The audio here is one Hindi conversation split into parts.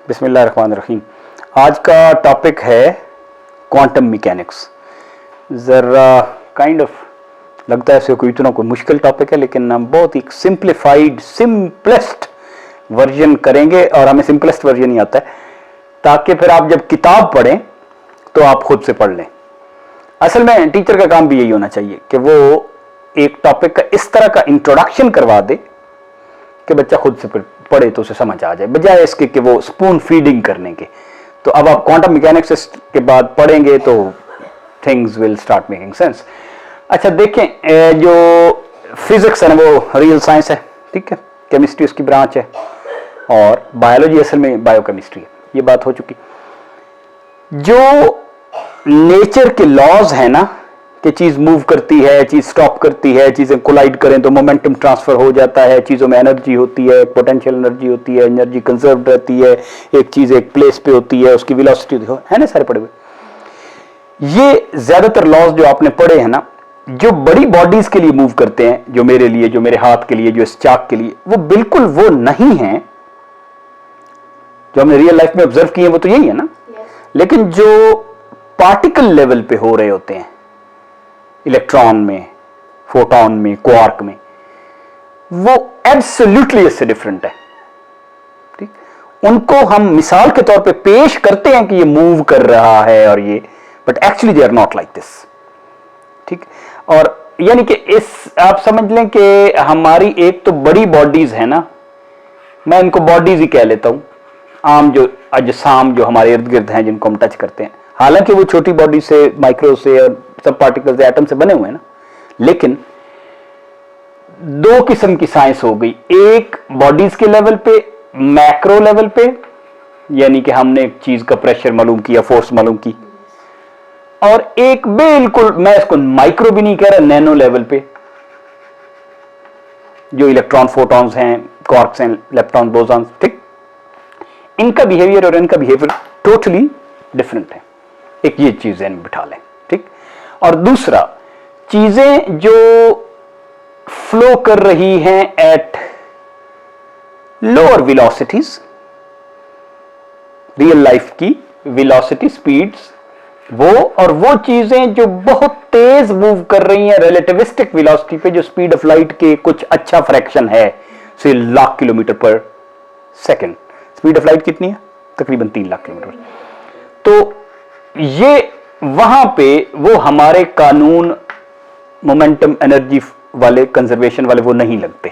बिस्मिल्लाहिर्रहमानिर्रहीम। आज का टॉपिक है क्वांटम मैकेनिक्स। ज़रा लगता है ऐसे कोई इतना कोई मुश्किल टॉपिक है, लेकिन हम बहुत ही सिंपलेस्ट वर्जन करेंगे, और हमें सिंपलेस्ट वर्जन ही आता है ताकि फिर आप जब किताब पढ़ें तो आप खुद से पढ़ लें। असल में टीचर का काम भी यही होना चाहिए कि वो एक टॉपिक का इस तरह का इंट्रोडक्शन करवा दे कि बच्चा खुद से पढ़े तो उसे समझ आ जाए, बजाय इसके कि वो स्पून फीडिंग करने के। तो अब आप क्वांटम मैकेनिक्स के बाद पढ़ेंगे तो things will start making sense. अच्छा देखें, जो फिजिक्स है ना वो रियल साइंस है, ठीक है, केमिस्ट्री उसकी ब्रांच है, और बायोलॉजी असल में बायोकेमिस्ट्री है। ये बात हो चुकी। जो नेचर के लॉज है ना कि चीज मूव करती है, चीज स्टॉप करती है, चीजें कोलाइड करें तो मोमेंटम ट्रांसफर हो जाता है, चीजों में एनर्जी होती है, पोटेंशियल एनर्जी होती है, एनर्जी कंजर्व रहती है, एक चीज एक प्लेस पे होती है, उसकी वेलोसिटी है ना, सारे पढ़े हुए। ये ज्यादातर लॉज जो आपने पढ़े हैं ना, जो बड़ी बॉडीज के लिए मूव करते हैं, जो मेरे लिए, जो मेरे हाथ के लिए, जो इस चाक के लिए, वो बिल्कुल वो नहीं है जो हमने रियल लाइफ में ऑब्जर्व किए। वो तो यही है ना, लेकिन जो पार्टिकल लेवल पे हो रहे होते हैं, इलेक्ट्रॉन में, फोटॉन में, क्वार्क में, वो एब्सोल्युटली इससे डिफरेंट है। ठीक, उनको हम मिसाल के तौर पे पेश करते हैं कि ये मूव कर रहा है और ये, but actually they are not like this. ठीक, और यानी कि इस आप समझ लें कि हमारी एक तो बड़ी बॉडीज है ना, मैं इनको बॉडीज ही कह लेता हूं, आम जो अजसाम जो हमारे इर्द गिर्द हैं जिनको हम टच करते हैं, हालांकि वो छोटी बॉडी से, माइक्रो से और सब पार्टिकल्स से, एटम से बने हुए हैं ना, लेकिन दो किस्म की साइंस हो गई। एक बॉडीज के लेवल पे, मैक्रो लेवल पे, यानी कि हमने एक चीज का प्रेशर मालूम किया, फोर्स मालूम की, और एक बिल्कुल, मैं इसको माइक्रो भी नहीं कह रहा, नैनो लेवल पे, जो इलेक्ट्रॉन, फोटॉन्स हैं, क्वार्क्स हैं, लेप्टॉन, बोसॉन्स। ठीक, इनका बिहेवियर और इनका बिहेवियर टोटली डिफरेंट है। एक ये चीज ध्यान में बिठा लें। ठीक, और दूसरा, चीजें जो फ्लो कर रही हैं at lower velocities, real life की वेलोसिटी, स्पीड्स, वो, और वो चीजें जो बहुत तेज मूव कर रही हैं रिलेटिविस्टिक वेलोसिटी पे, जो स्पीड ऑफ लाइट के कुछ अच्छा फ्रैक्शन है, से लाख किलोमीटर पर सेकेंड। स्पीड ऑफ लाइट कितनी है? तकरीबन 3 लाख किलोमीटर। तो ये वहां पे वो हमारे कानून मोमेंटम एनर्जी वाले, कंजर्वेशन वाले, वो नहीं लगते।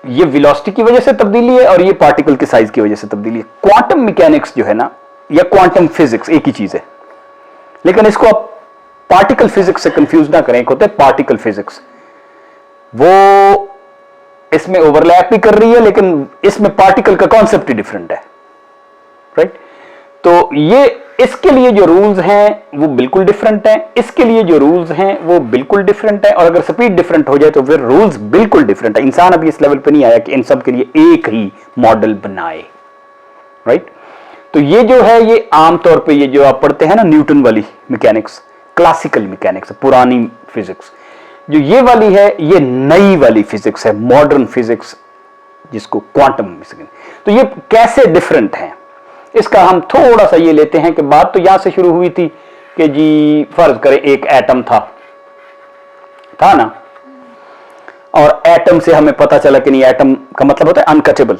ये वेलोसिटी की वजह से तब्दीली है और ये पार्टिकल के साइज की वजह से तब्दीली है। क्वांटम मैकेनिक्स जो है ना, या क्वांटम फिजिक्स एक ही चीज है, लेकिन इसको आप पार्टिकल फिजिक्स से कंफ्यूज ना करें। एक होता है पार्टिकल फिजिक्स, वो इसमें ओवरलैप भी कर रही है, लेकिन इसमें पार्टिकल का कॉन्सेप्ट ही डिफरेंट है। राइट, तो ये, इसके लिए जो रूल्स हैं वो बिल्कुल डिफरेंट हैं, इसके लिए जो रूल्स हैं वो बिल्कुल डिफरेंट है, और अगर स्पीड डिफरेंट हो जाए तो फिर रूल्स बिल्कुल डिफरेंट है। इंसान अभी इस लेवल पे नहीं आया कि इन सब के लिए एक ही मॉडल बनाए। राइट, तो ये जो है, ये आमतौर पे ये जो आप पढ़ते हैं ना, न्यूटन वाली मैकेनिक्स, क्लासिकल मैकेनिक्स, पुरानी फिजिक्स, जो ये वाली है, ये नई वाली फिजिक्स है, मॉडर्न फिजिक्स, जिसको क्वांटम फिजिक्स। तो ये कैसे डिफरेंट है, इसका हम थोड़ा सा ये लेते हैं कि बात तो यहां से शुरू हुई थी कि जी फर्ज करें एक एटम था ना, और एटम से हमें पता चला कि नहीं, एटम का मतलब होता है अनकटेबल।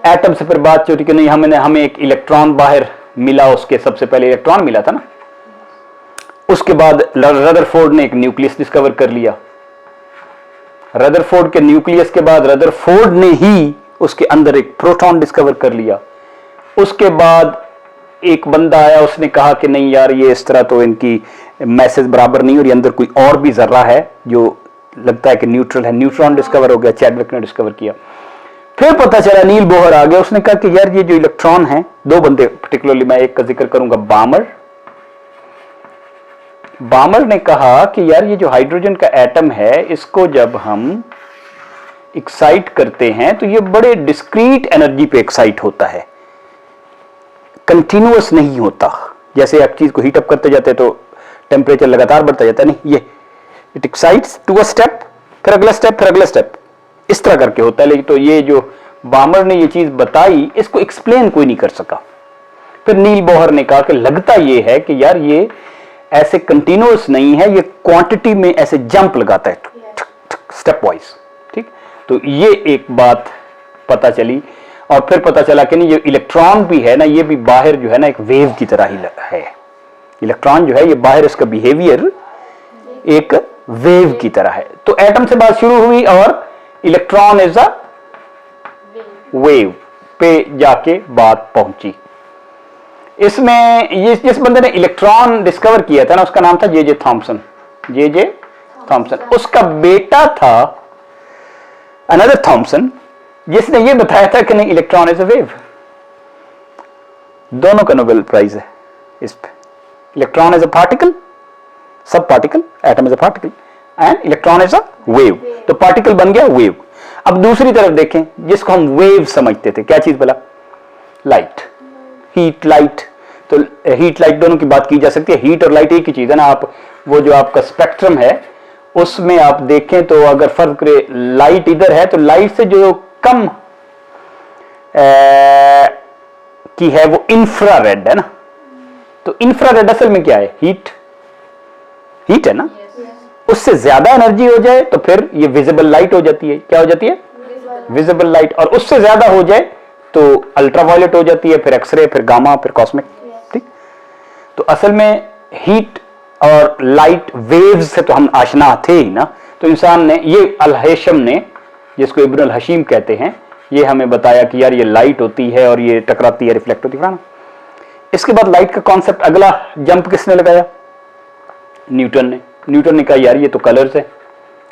एटम से फिर बात चली कि नहीं, हमें एक इलेक्ट्रॉन बाहर मिला, उसके सबसे पहले इलेक्ट्रॉन मिला था ना, उसके बाद रदरफोर्ड ने एक न्यूक्लियस डिस्कवर कर लिया। रदरफोर्ड के न्यूक्लियस के बाद रदरफोर्ड ने ही उसके अंदर एक प्रोटॉन डिस्कवर कर लिया। उसके बाद एक बंदा आया, उसने कहा कि नहीं यार, ये इस तरह तो इनकी मैसेज बराबर नहीं, और ये अंदर कोई और भी जर्रा है जो लगता है कि न्यूट्रल है। न्यूट्रॉन डिस्कवर हो गया, चैडविक ने डिस्कवर किया। फिर पता चला, नील बोहर आ गया, उसने कहा कि यार ये जो इलेक्ट्रॉन है, दो बंदे पर्टिकुलरली मैं एक का जिक्र करूंगा, बामर ने कहा कि यार ये जो हाइड्रोजन का एटम है, इसको जब हम एक्साइट करते हैं तो ये बड़े डिस्क्रीट एनर्जी पे एक्साइट होता है, कंटिन्यूअस नहीं होता। जैसे एक चीज को हीट अप करते जाते तो टेम्परेचर लगातार बढ़ता जाता है, नहीं, ये it excites to a step, फिर अगला स्टेप, फिर अगला स्टेप, इस तरह करके होता है। लेकिन तो ये जो बामर ने ये चीज बताई, इसको एक्सप्लेन कोई नहीं कर सका। फिर नील बोहर ने कहा कि लगता ये है कि यार ये ऐसे कंटिन्यूअस नहीं है, ये क्वांटिटी में ऐसे जंप लगाता है स्टेप वाइज। ठीक, तो ये एक बात पता चली। और फिर पता चला कि नहीं, ये इलेक्ट्रॉन भी है ना, ये भी बाहर जो है ना एक वेव की तरह ही है। इलेक्ट्रॉन जो है ये बाहर इसका बिहेवियर एक वेव की तरह है। तो एटम से बात शुरू हुई और इलेक्ट्रॉन इज अ वेव पे जाके बात पहुंची। इसमें ये जिस बंदे ने इलेक्ट्रॉन डिस्कवर किया था ना, उसका नाम था जे थॉम्सन। जे थॉम्सन, उसका बेटा था अनदर थॉम्सन, जिसने ये बताया था कि नहीं इलेक्ट्रॉन इज अ वेव। दोनों का नोबेल प्राइज है इस पे। इलेक्ट्रॉन इज अ पार्टिकल, सब particle, atom is a particle and electron is a wave. तो पार्टिकल बन गया वेव। अब दूसरी तरफ देखें, जिसको हम वेव समझते थे, क्या चीज बोला? Light, heat light. तो हीट लाइट दोनों की बात की जा सकती है। हीट और लाइट एक ही चीज है ना। आप वो जो आपका स्पेक्ट्रम है उसमें आप देखें तो अगर फर्क करे, लाइट इधर है तो लाइट से जो कम की है वो इंफ्रारेड है ना। तो इंफ्रारेड असल में क्या है? हीट है ना। उससे ज्यादा एनर्जी हो जाए तो फिर ये विजिबल लाइट हो जाती है। क्या हो जाती है? Visible light. और उससे ज्यादा हो जाए तो अल्ट्रावायलेट हो जाती है, फिर एक्सरे, फिर गामा, फिर कॉस्मिक। ठीक, तो असल में हीट और लाइट वेव्स से तो हम आशना थे ही ना। तो इंसान ने, ये अल हेशम ने, जिसको इब्न अल हशीम कहते हैं, ये हमें बताया कि यार ये लाइट होती है और ये टकराती है, रिफ्लेक्ट होती है। इसके बाद लाइट का कॉन्सेप्ट, अगला जंप किसने लगाया? न्यूटन ने। न्यूटन ने कहा यार ये तो कलर्स है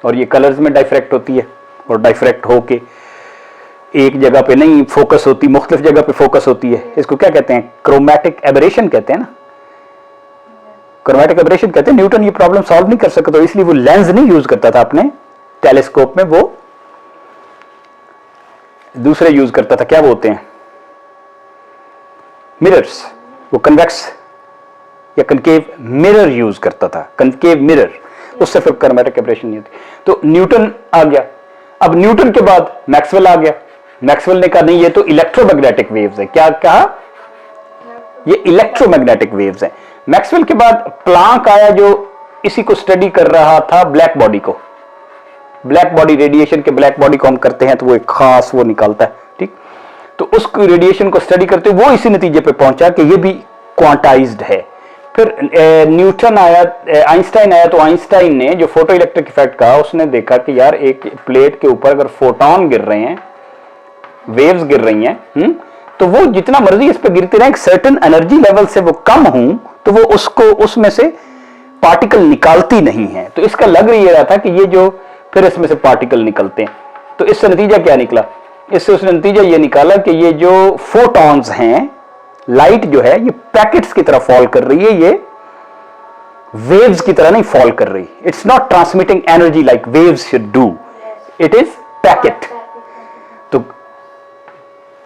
और ये कलर्स में डाइफ्रैक्ट होती है, और डाइफ्रैक्ट होके एक जगह पे नहीं फोकस होती, मुख्तलिफ जगह पे फोकस होती है। इसको क्या कहते हैं? क्रोमैटिक एबरेशन कहते हैं ना। क्रोमैटिक एबरेशन कहते हैं। न्यूटन ये प्रॉब्लम सॉल्व नहीं कर सका, तो इसलिए वो लेंस नहीं यूज करता था अपने टेलीस्कोप में, वो दूसरे यूज करता था। क्या बोलते हैं? मिरर्स। वो कन्वेक्स या कनकेव मिरर यूज करता था, कनकेव मिरर। उससे फिर क्रोमैटिक एबरेशन नहीं होती। तो न्यूटन आ गया। अब न्यूटन के बाद मैक्सवेल आ गया। मैक्सवेल ने कहा नहीं ये तो इलेक्ट्रोमैग्नेटिक वेव्स है। क्या कहा? ये इलेक्ट्रोमैग्नेटिक वेव्स है। मैक्सवेल के बाद प्लांक आया, जो इसी को स्टडी कर रहा था, ब्लैक बॉडी को। ब्लैक बॉडी रेडिएशन के, ब्लैक बॉडी को हम करते हैं तो वो एक खास वो निकालता है। ठीक, तो उस रेडिएशन को स्टडी करते वो इसी नतीजे पे पहुंचा कि ये भी क्वांटाइज्ड है। फिर न्यूटन आया, आइंस्टाइन आया। तो आइंस्टाइन ने जो फोटो इलेक्ट्रिक इफेक्ट कहा, उसने देखा कि यार एक प्लेट के ऊपर अगर फोटोन गिर रहे हैं, वेव्स गिर रही हैं, तो वो जितना मर्जी इस पे गिरते रहे, एक सर्टेन एनर्जी लेवल से वो कम हूं तो वो उसको, उसमें से पार्टिकल निकालती नहीं है। तो इसका लग ये रहा था कि ये जो फिर इसमें से पार्टिकल निकलते हैं। तो इससे नतीजा क्या निकला? इससे उसने नतीजा ये निकाला कि ये जो फोटॉन्स हैं, लाइट जो है ये पैकेट्स की तरह फॉल कर रही है, ये वेव्स की तरह नहीं फॉल कर रही। It's not transmitting energy like waves should do, it is packet. तो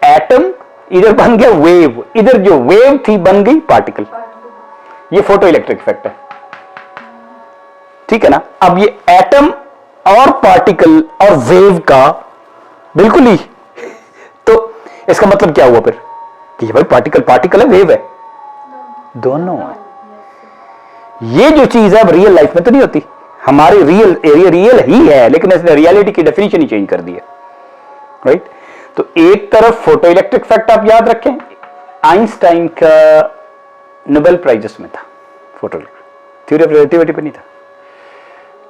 एटम इधर बन गया वेव, इधर जो वेव थी बन गई पार्टिकल। ये फोटो इलेक्ट्रिक इफेक्ट है। ठीक है ना। अब ये एटम और पार्टिकल और वेव का बिल्कुल ही, तो इसका मतलब क्या हुआ फिर कि भाई पार्टिकल पार्टिकल है, वेव है, दोनों है। ये जो चीज है अब रियल लाइफ में तो नहीं होती। हमारी रियल एरिया रियल ही है, लेकिन इसने रियलिटी की डेफिनेशन ही चेंज कर दी है। राइट। तो एक तरफ फोटो इलेक्ट्रिक इफेक्ट आप याद रखें, आइंस्टाइन का नोबेल प्राइज इसमें था, फोटो थ्योरी ऑफ रिलेटिविटी पे नहीं था।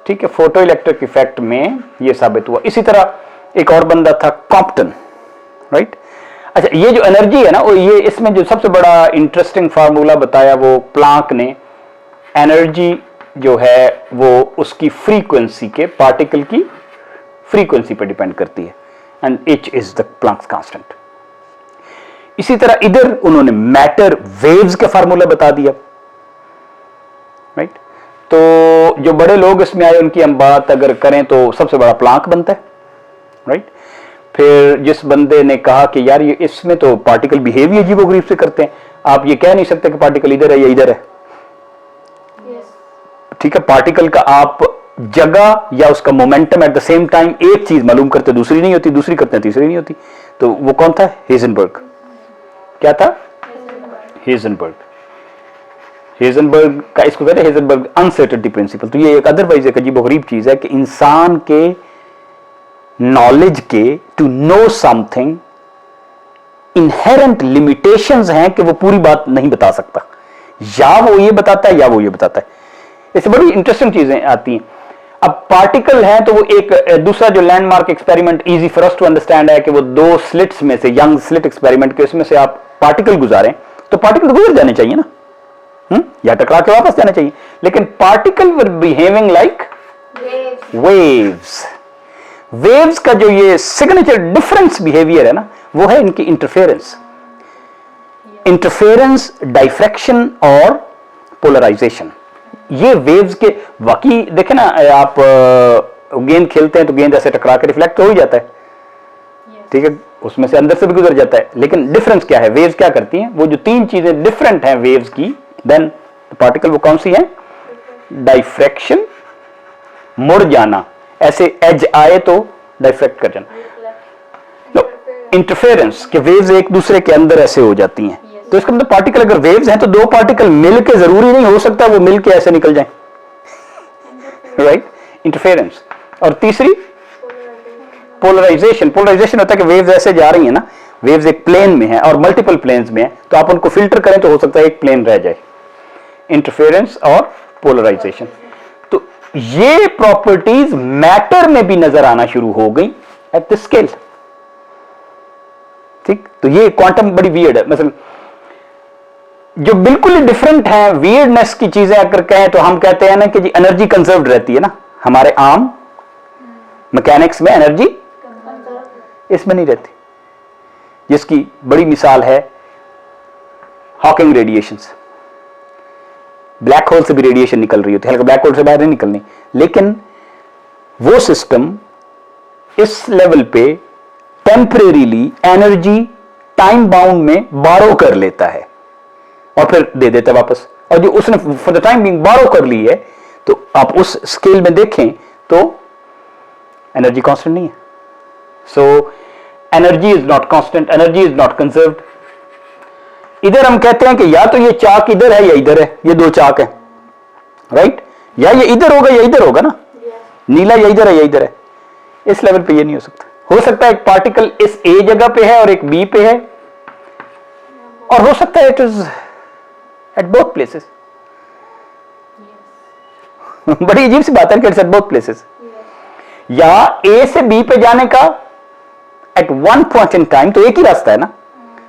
ठीक है, फोटो इलेक्ट्रिक इफेक्ट में यह साबित हुआ। इसी तरह एक और बंदा था कॉम्पटन। राइट। अच्छा, ये जो एनर्जी है ना, वो ये इसमें जो सबसे बड़ा इंटरेस्टिंग फार्मूला बताया वो प्लांक ने, एनर्जी जो है वो उसकी फ्रीक्वेंसी के, पार्टिकल की फ्रीक्वेंसी पर डिपेंड करती है, and h is the Planck's constant. इसी तरह इधर उन्होंने मैटर वेव्स का फार्मूला बता दिया। राइट। तो जो बड़े लोग इसमें आए उनकी हम बात अगर करें तो सबसे बड़ा प्लांक बनता है। राइट। फिर जिस बंदे ने कहा कि यार ये इसमें तो पार्टिकल बिहेव ही अजीबोगरीब से करते हैं, आप ये कह नहीं सकते कि पार्टिकल इधर है या इधर है। ठीक है, पार्टिकल का आप जगह या उसका momentum at the same time एक चीज मालूम करते दूसरी नहीं होती, दूसरी करते हैं तीसरी नहीं होती। तो वो कौन था? हेजनबर्ग। क्या था? हेजनबर्ग। हेजनबर्ग का इसको कहते हैं हेजनबर्ग अनसर्टेनिटी प्रिंसिपल। तो ये एक अदरवाइज एक अजीबोगरीब चीज है कि इंसान के नॉलेज के to know something inherent limitations हैं कि वो पूरी बात नहीं बता सकता, या वो ये बताता है या वो ये बताता है। इससे बड़ी इंटरेस्टिंग चीजें आती हैं। अब पार्टिकल है तो वो एक दूसरा जो landmark experiment easy for us to understand है कि वो दो स्लिट्स में से, यंग स्लिट एक्सपेरिमेंट के, उसमें से आप पार्टिकल गुजारें तो पार्टिकल गुजर जाने चाहिए ना, या टकरा के वापस जाना चाहिए, लेकिन पार्टिकल वर बिहेविंग लाइक वेव्स। वेव्स का जो ये सिग्नेचर डिफरेंस बिहेवियर है ना, वो है इनकी इंटरफेरेंस। इंटरफेरेंस, डाइफ्रैक्शन और पोलराइजेशन। ये वेव्स के वाकई देखे ना, आप गेंद खेलते हैं तो गेंद ऐसे टकरा के रिफ्लेक्ट तो हो ही जाता है, ठीक है, उसमें से अंदर से भी गुजर जाता है, लेकिन डिफरेंस क्या है? वेव्स क्या करती हैं? वो जो तीन चीजें डिफरेंट हैं वेव्स की, देन पार्टिकल वो कौन सी है? डाइफ्रैक्शन, मुड़ जाना, ऐसे एज आए तो डाइफ्रैक्ट कर जाना। इंटरफेरेंस के वेव्स एक दूसरे के अंदर ऐसे हो जाती हैं, तो इसका मतलब पार्टिकल अगर वेव्स हैं तो दो पार्टिकल मिल के, जरूरी नहीं हो सकता वो मिल के ऐसे निकल जाएं, राइट? इंटरफेरेंस। और तीसरी पोलराइजेशन। पोलराइजेशन होता है कि वेव्स ऐसे जा रही है ना, वेव्स एक प्लेन में है और मल्टीपल प्लेन्स में है, तो आप उनको फिल्टर करें तो हो सकता है एक प्लेन रह जाए। इंटरफेरेंस और पोलराइजेशन। तो ये प्रॉपर्टीज मैटर में भी नजर आना शुरू हो गई एट द स्केल, ठीक? तो ये क्वांटम बड़ी वियर्ड है। मतलब जो बिल्कुल ही डिफरेंट है, वियर्डनेस की चीजें अगर कहें तो हम कहते हैं ना कि जी एनर्जी कंजर्व्ड रहती है ना, हमारे आम मैकेनिक्स में एनर्जी इसमें नहीं रहती, जिसकी बड़ी मिसाल है हॉकिंग रेडिएशंस। ब्लैक होल से भी रेडिएशन निकल रही होती है, हालांकि ब्लैक होल से बाहर नहीं निकलनी, लेकिन वो सिस्टम इस लेवल पे टेम्परेरीली एनर्जी टाइम बाउंड में बारो कर लेता है और फिर दे देता है वापस। और जो उसने फॉर द टाइम बीइंग बारो कर ली है, तो आप उस स्केल में देखें तो एनर्जी कांस्टेंट नहीं है। So energy is not constant, energy is not conserved. इधर हम कहते हैं कि या तो ये चाक इधर है या इधर है, ये दो चाक है, राइट? या ये इधर होगा या इधर होगा ना, नीला या इधर है या इधर है। इस लेवल पे ये नहीं हो सकता। हो सकता है एक पार्टिकल इस ए जगह पे है और एक बी पे है, और हो सकता है it is at both places. बड़ी अजीब सी बात है कि इट्स एट बोथ प्लेसेस। या ए से बी पे जाने का at one point in time तो एक ही रास्ता है ना,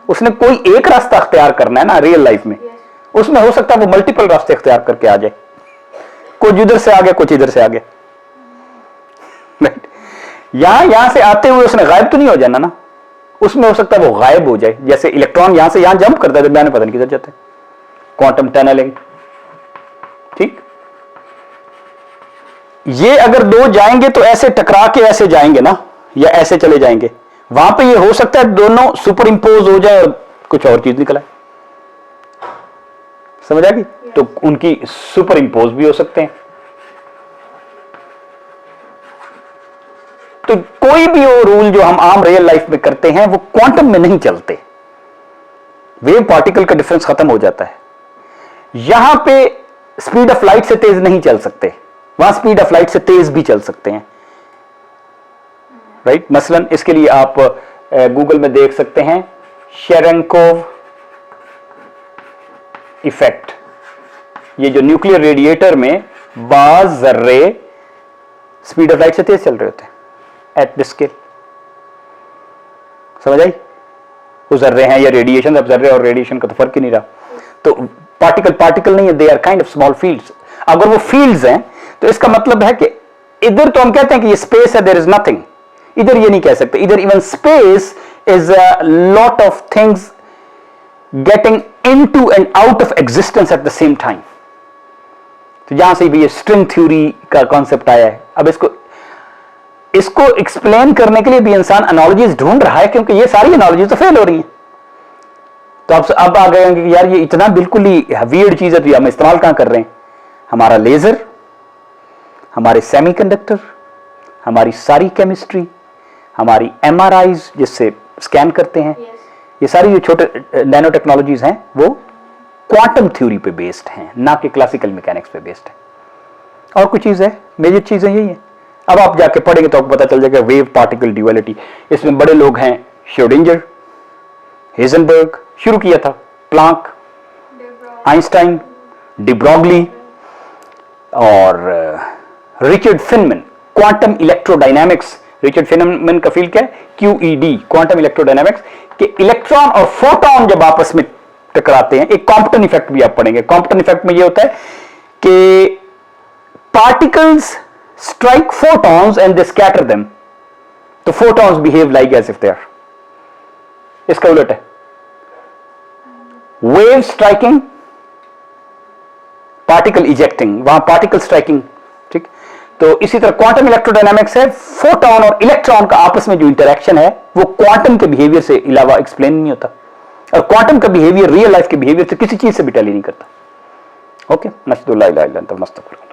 उसने कोई एक रास्ता अख्तियार करना है ना रियल लाइफ में। उसमें हो सकता है वो मल्टीपल रास्ते अख्तियार करके आ जाए, कुछ इधर से आ गया कुछ इधर से आ गया, राइट? यहां से आते हुए उसने गायब तो नहीं हो जाना ना, उसमें हो सकता है वो गायब हो जाए, जैसे इलेक्ट्रॉन यहां से यहां जंप करता है तो मैंने पता नहीं किधर जाता है, क्वांटम टनलिंग, ठीक? ये अगर दो जाएंगे तो ऐसे टकरा के ऐसे जाएंगे ना, या ऐसे चले जाएंगे, वहां पे ये हो सकता है दोनों सुपर इंपोज हो जाए और कुछ और चीज निकला। समझ आ गई? तो उनकी सुपर इंपोज भी हो सकते हैं। तो कोई भी वो रूल जो हम आम रियल लाइफ में करते हैं वो क्वांटम में नहीं चलते। वेव पार्टिकल का डिफरेंस खत्म हो जाता है। यहां पे स्पीड ऑफ लाइट से तेज नहीं चल सकते, वहां स्पीड ऑफ लाइट से तेज भी चल सकते हैं, राइट? मसलन इसके लिए आप गूगल में देख सकते हैं शेरेंकोव इफेक्ट। ये जो न्यूक्लियर रेडिएटर में बाज जर्रे स्पीड ऑफ लाइट से तेज चल रहे होते हैं एट द स्केल। समझ आई? वो जर्रे हैं या रेडिएशन? अब जर्रे और रेडिएशन का तो फर्क ही नहीं रहा। तो पार्टिकल नहीं है, they are kind of small fields. अगर वो फील्ड्स हैं तो इसका मतलब है कि इधर तो हम कहते हैं कि ये स्पेस है, देयर इज नथिंग। इधर ये नहीं कह सकते, इधर even space is a lot of things getting into and out of existence at the same time. तो यहां से भी ये स्ट्रिंग थ्योरी का कॉन्सेप्ट आया है। अब इसको एक्सप्लेन करने के लिए भी इंसान एनालॉजीज ढूंढ रहा है, क्योंकि ये सारी एनालॉजीज तो फेल हो रही हैं। तो अब आ गए होंगे कि यार ये इतना बिल्कुल ही वियर्ड चीज है, तो हम इस्तेमाल कहां कर रहे हैं? हमारा लेजर, हमारे सेमीकंडक्टर, हमारी सारी केमिस्ट्री, हमारी एमआरआईज जिससे स्कैन करते हैं, ये सारी जो छोटे नैनो टेक्नोलॉजीज हैं वो क्वांटम थ्योरी पे बेस्ड हैं, ना कि क्लासिकल मैकेनिक्स पे बेस्ड है। और कुछ चीज है, मेजर चीजें यही है। अब आप जाके पढ़ेंगे तो आपको पता चल जाएगा वेव पार्टिकल ड्यूअलिटी। इसमें बड़े लोग हैं श्रोडिंगर, हेजनबर्ग, शुरू किया था प्लांक, आइंस्टाइन, डिब्रॉगली और Richard Feynman. Quantum electrodynamics, Richard Feynman का फील्ड क्या है? QED, क्वांटम इलेक्ट्रोडायनामिक्स, कि इलेक्ट्रॉन और फोटॉन जब आपस में टकराते हैं, एक कॉम्पटन इफेक्ट भी आप पढ़ेंगे। कॉम्पटन इफेक्ट में ये होता है कि particles strike photons and they scatter them, तो photons behave like as if they are। इसका उलट है wave striking, particle ejecting, वहां particle striking, ठीक। तो इसी तरह क्वांटम इलेक्ट्रोडायनामिक्स है, फोटॉन और इलेक्ट्रॉन का आपस में जो इंटरेक्शन है वो क्वांटम के बिहेवियर से अलावा एक्सप्लेन नहीं होता, और क्वांटम का बिहेवियर रियल लाइफ के बिहेवियर से किसी चीज से भी टैली नहीं करता। ओके, नशदुल्लाह इला इल्ला अंत, मस्तगफिरुल्लाह।